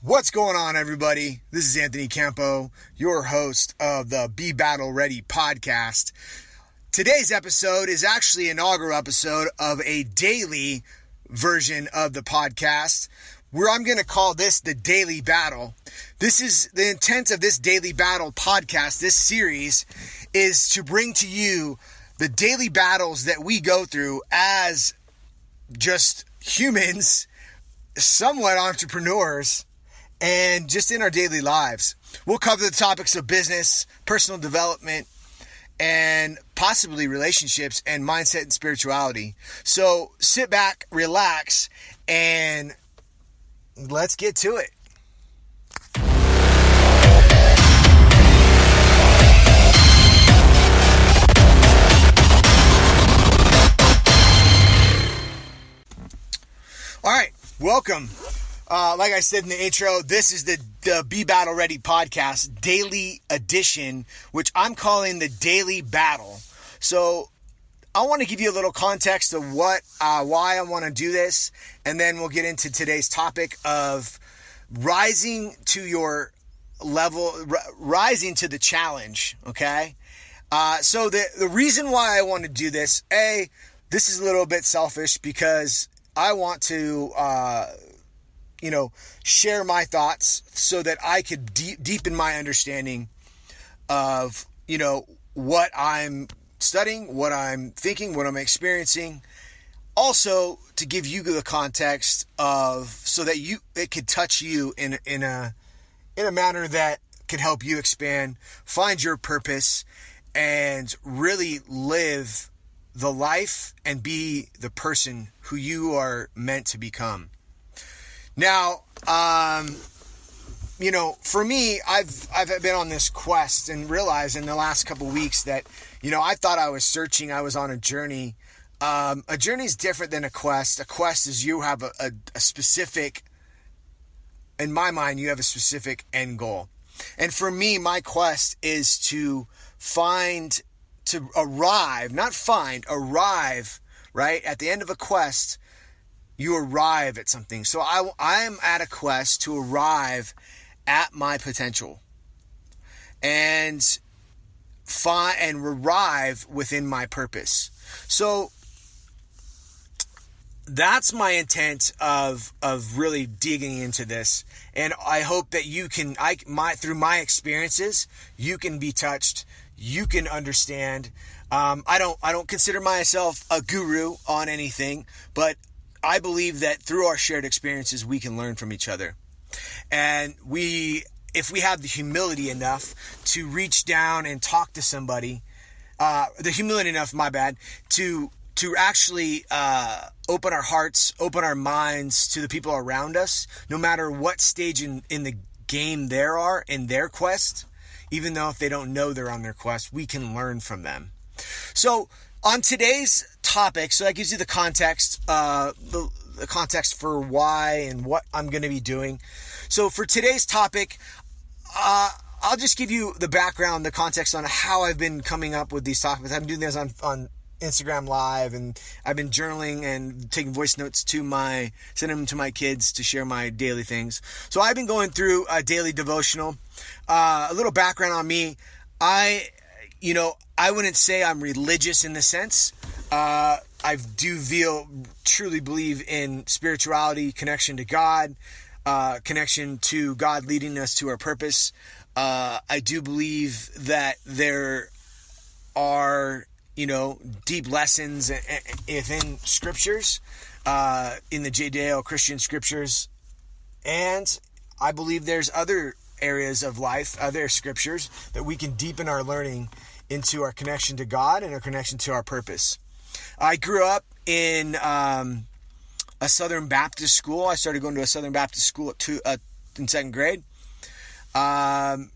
What's going on, everybody? This is Anthony Campo, your host of the Be Battle Ready podcast. Today's episode is actually an inaugural episode of a daily version of the podcast, where I'm going to call this the Daily Battle. This is the intent of this Daily Battle podcast. This series is to bring to you the daily battles that we go through as just humans, somewhat entrepreneurs, and just in our daily lives. We'll cover the topics of business, personal development, and possibly relationships and mindset and spirituality. So sit back, relax, and let's get to it. All right, welcome. Like I said in the intro, this is the Be Battle Ready podcast daily edition, which I'm calling the Daily Battle. So I want to give you a little context of why I want to do this, and then we'll get into today's topic of rising to your level, rising to the challenge. Okay. So the reason why I want to do this, this is a little bit selfish because I want to, share my thoughts so that I could deepen my understanding of, what I'm studying, what I'm thinking, what I'm experiencing. Also to give you the context of, so that it could touch you in a manner that could help you expand, find your purpose, and really live the life and be the person who you are meant to become. Now, for me, I've been on this quest and realized in the last couple of weeks that, I thought I was searching. I was on a journey. A journey is different than a quest. A quest is you have a specific, in my mind, you have a specific end goal. And for me, my quest is to arrive, right? At the end of a quest, you arrive at something. So I am at a quest to arrive at my potential and arrive within my purpose. So that's my intent of really digging into this. And I hope that you can, through my experiences, you can be touched, you can understand. I don't consider myself a guru on anything, but I believe that through our shared experiences, we can learn from each other. And if we have the humility enough to reach down and talk to somebody, to actually open our hearts, open our minds to the people around us, no matter what stage in the game they are in their quest, even though if they don't know they're on their quest, we can learn from them. So on today's topic, so that gives you the context, the context for why and what I'm going to be doing. So for today's topic, I'll just give you the background, the context on how I've been coming up with these topics. I've been doing this on Instagram Live, and I've been journaling and taking voice notes sending them to my kids to share my daily things. So I've been going through a daily devotional. A little background on me. I wouldn't say I'm religious in the sense. I truly believe in spirituality, connection to God, connection to God leading us to our purpose. I do believe that there are, deep lessons within scriptures, in the Judeo-Christian scriptures. And I believe there's other areas of life, other scriptures that we can deepen our learning into our connection to God and our connection to our purpose. I grew up in a Southern Baptist school. I started going to a Southern Baptist school in second grade. And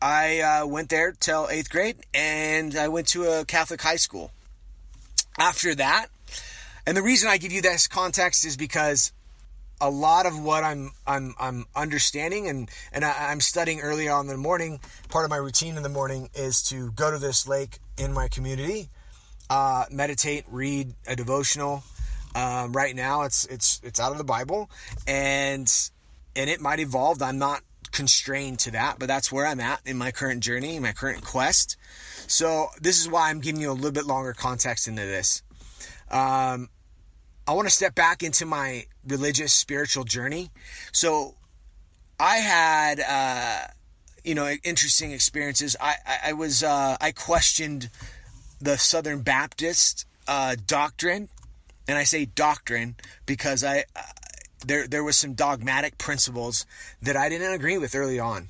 I went there till 8th grade, and I went to a Catholic high school. After that, and the reason I give you this context is because a lot of what I'm understanding and I'm studying early on in the morning, part of my routine in the morning is to go to this lake in my community, meditate, read a devotional, Right now, it's out of the Bible, and it might evolve. I'm not constrained to that, but that's where I'm at in my current journey, my current quest. So this is why I'm giving you a little bit longer context into this. I want to step back into my religious, spiritual journey. So I had, interesting experiences. I questioned the Southern Baptist doctrine, and I say doctrine because there was some dogmatic principles that I didn't agree with early on.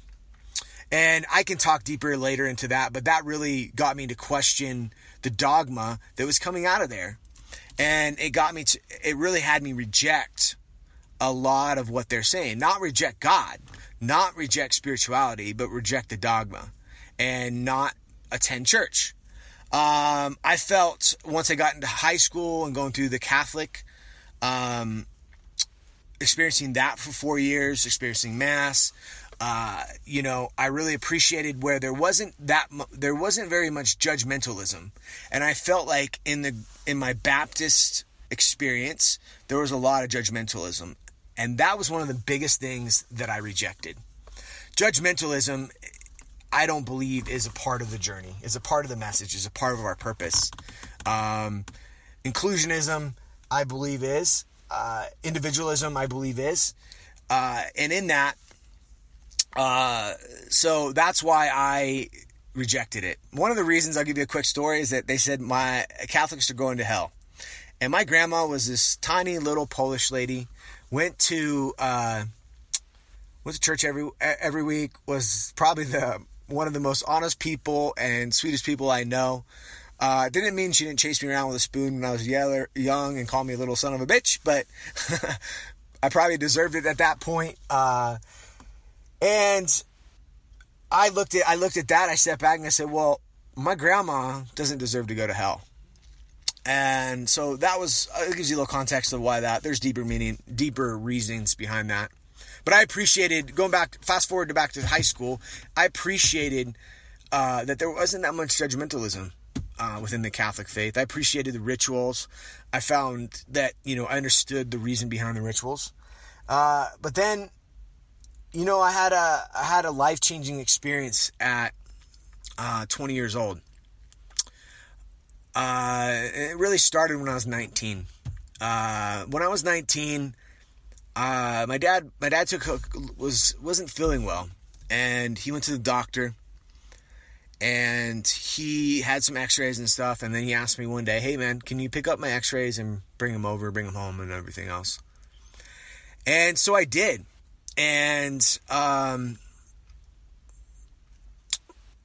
And I can talk deeper later into that, but that really got me to question the dogma that was coming out of there. And it really had me reject a lot of what they're saying. Not reject God, not reject spirituality, but reject the dogma and not attend church. I felt once I got into high school and going through the Catholic, experiencing that for 4 years, experiencing Mass, I really appreciated where there wasn't very much judgmentalism. And I felt like in my Baptist experience, there was a lot of judgmentalism. And that was one of the biggest things that I rejected. Judgmentalism, I don't believe, is a part of the journey, is a part of the message, is a part of our purpose. Inclusionism, I believe, is. Individualism, I believe, is. And in that, so that's why I rejected it. One of the reasons, I'll give you a quick story, is that they said my Catholics are going to hell. And my grandma was this tiny little Polish lady, went to church every week, was probably one of the most honest people and sweetest people I know. Didn't mean she didn't chase me around with a spoon when I was young and call me a little son of a bitch, but I probably deserved it at that point. And I looked at that, I stepped back and I said, well, my grandma doesn't deserve to go to hell. And so it gives you a little context of why there's deeper reasons behind that. But I appreciated, fast forward back to high school, I appreciated that there wasn't that much judgmentalism within the Catholic faith. I appreciated the rituals. I found that, I understood the reason behind the rituals. But then, I had a life-changing experience at 20 years old. It really started when I was 19. When I was 19, my dad wasn't feeling well, and he went to the doctor, and he had some x-rays and stuff, and then he asked me one day, hey man, can you pick up my x-rays and bring them home and everything else? And so I did. And I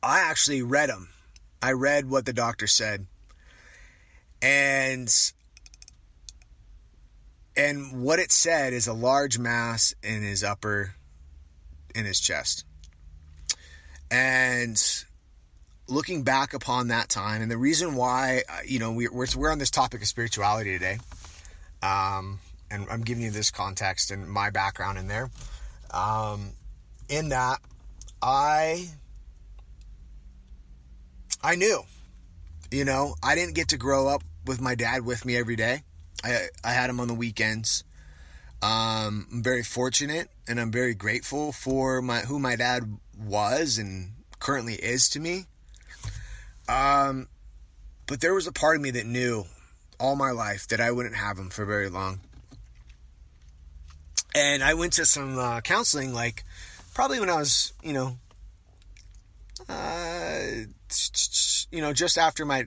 actually read them. I read what the doctor said. And what it said is a large mass in his chest. And looking back upon that time, and the reason why, we're on this topic of spirituality today, and I'm giving you this context and my background in there, in that I knew, I didn't get to grow up with my dad with me every day. I had him on the weekends. I'm very fortunate, and I'm very grateful for who my dad was and currently is to me. But there was a part of me that knew all my life that I wouldn't have him for very long. And I went to some counseling, probably when I was, just after my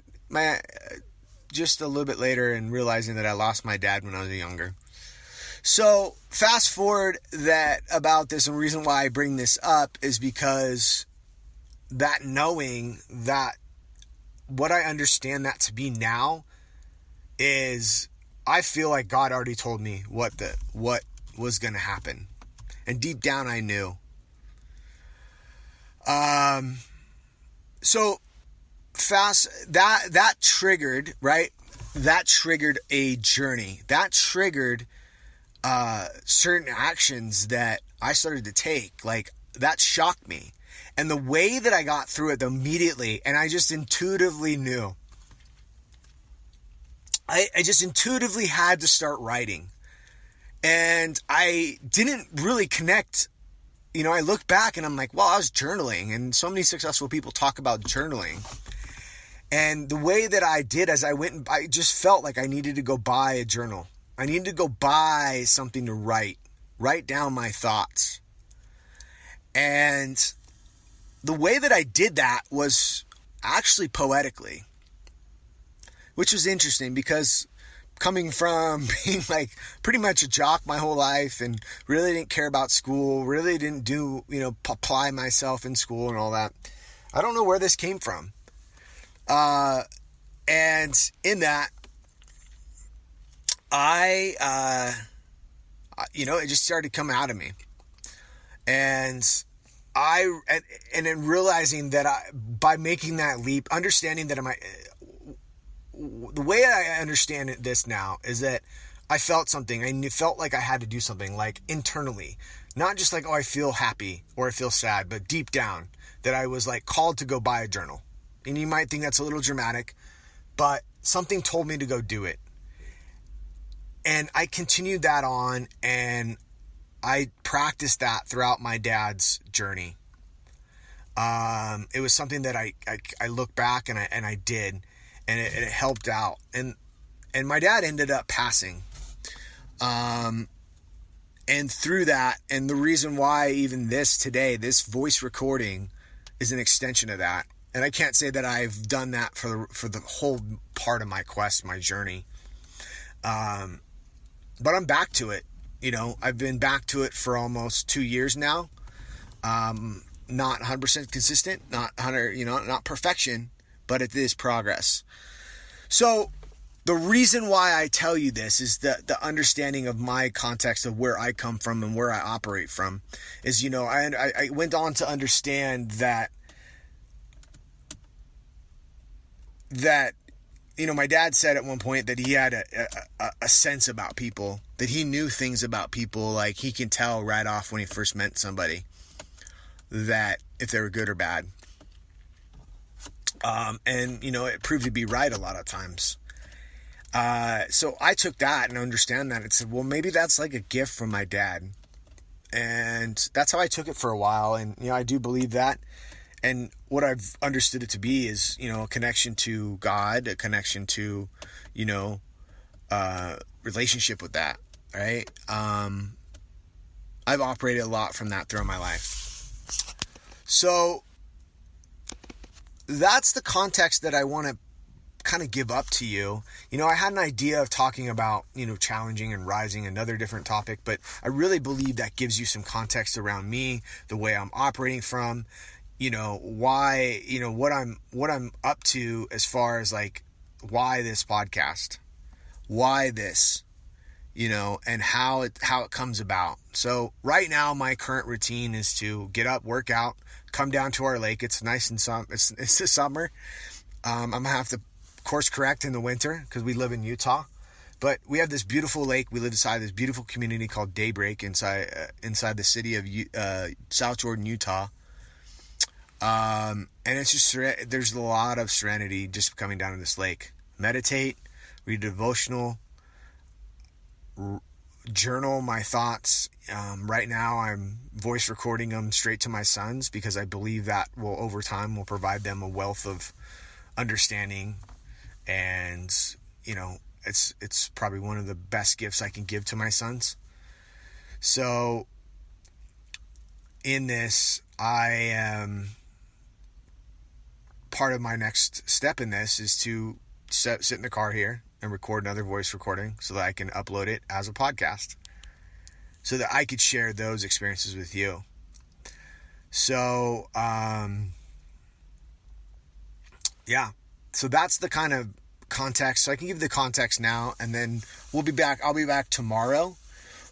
just a little bit later, and realizing that I lost my dad when I was younger. So fast forward about this, and the reason why I bring this up is because that knowing that what I understand that to be now is, I feel like God already told me what was going to happen. And deep down I knew. So fast, that triggered, right? That triggered a journey. That triggered certain actions that I started to take. That shocked me. And the way that I got through it immediately, and I just intuitively knew, I just intuitively had to start writing. And I didn't really connect. I look back and I'm like, well, I was journaling, and so many successful people talk about journaling. And the way that I did as I just felt like I needed to go buy a journal. I needed to go buy something to write down my thoughts. And the way that I did that was actually poetically, which was interesting because coming from being like pretty much a jock my whole life and really didn't care about school, really didn't do, apply myself in school and all that. I don't know where this came from. And in that, it just started coming out of me. And then realizing that by making that leap, understanding that the way I understand this now is that I felt something. I felt like I had to do something, like internally, not just like, oh, I feel happy or I feel sad, but deep down that I was like called to go buy a journal. And you might think that's a little dramatic, but something told me to go do it. And I continued that on, and I practiced that throughout my dad's journey. It was something that I look back and I did, and it helped out. And my dad ended up passing. And through that, and the reason why even this voice recording is an extension of that. And I can't say that I've done that for the whole part of my quest, my journey. But I'm back to it. I've been back to it for almost 2 years now. Not 100% consistent, not 100, not perfection, but it is progress. So the reason why I tell you this is the understanding of my context of where I come from and where I operate from is, I went on to understand that my dad said at one point that he had a sense about people, that he knew things about people, like he can tell right off when he first met somebody that if they were good or bad. And it proved to be right a lot of times. So I took that and understand that and said, well, maybe that's like a gift from my dad. And that's how I took it for a while. And, I do believe that. And what I've understood it to be is, a connection to God, a connection to, relationship with that, right? I've operated a lot from that throughout my life. So that's the context that I want to kind of give up to you. I had an idea of talking about, challenging and rising, another different topic, but I really believe that gives you some context around me, the way I'm operating from, why, what I'm up to as far as like, why this podcast, why this, and how it comes about. So right now, my current routine is to get up, work out, come down to our lake. It's nice and it's the summer. I'm gonna have to course correct in the winter because we live in Utah, but we have this beautiful lake. We live inside this beautiful community called Daybreak inside the city of South Jordan, Utah. And it's just, there's a lot of serenity just coming down to this lake. Meditate, read a devotional, journal my thoughts. Right now I'm voice recording them straight to my sons because I believe that will, over time, will provide them a wealth of understanding. And, it's probably one of the best gifts I can give to my sons. So in this, I am, part of my next step in this is to sit in the car here and record another voice recording so that I can upload it as a podcast so that I could share those experiences with you. So, so that's the kind of context. So I can give the context now, and then we'll be back. I'll be back tomorrow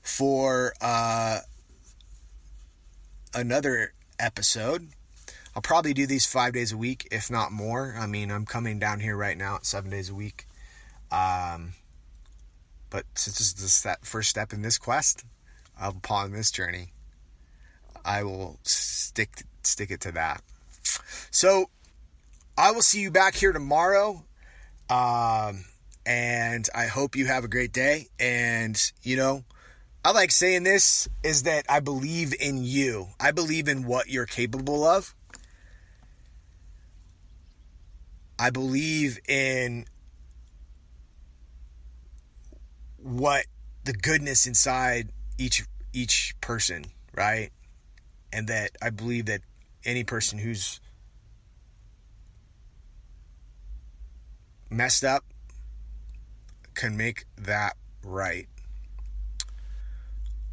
for, another episode. I'll probably do these 5 days a week, if not more. I mean, I'm coming down here right now at 7 days a week. But since this is the first step in this quest, upon this journey, I will stick it to that. So I will see you back here tomorrow. And I hope you have a great day. And, I like saying this is that I believe in you. I believe in what you're capable of. I believe in what the goodness inside each person, right? And that I believe that any person who's messed up can make that right.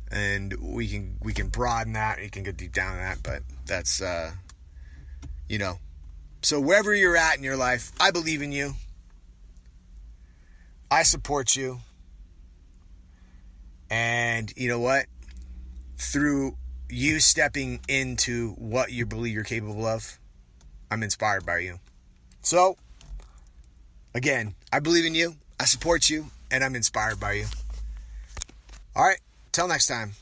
And we can broaden that, you can go deep down in that, but that's so wherever you're at in your life, I believe in you. I support you. And you know what? Through you stepping into what you believe you're capable of, I'm inspired by you. So, again, I believe in you, I support you, and I'm inspired by you. All right, till next time.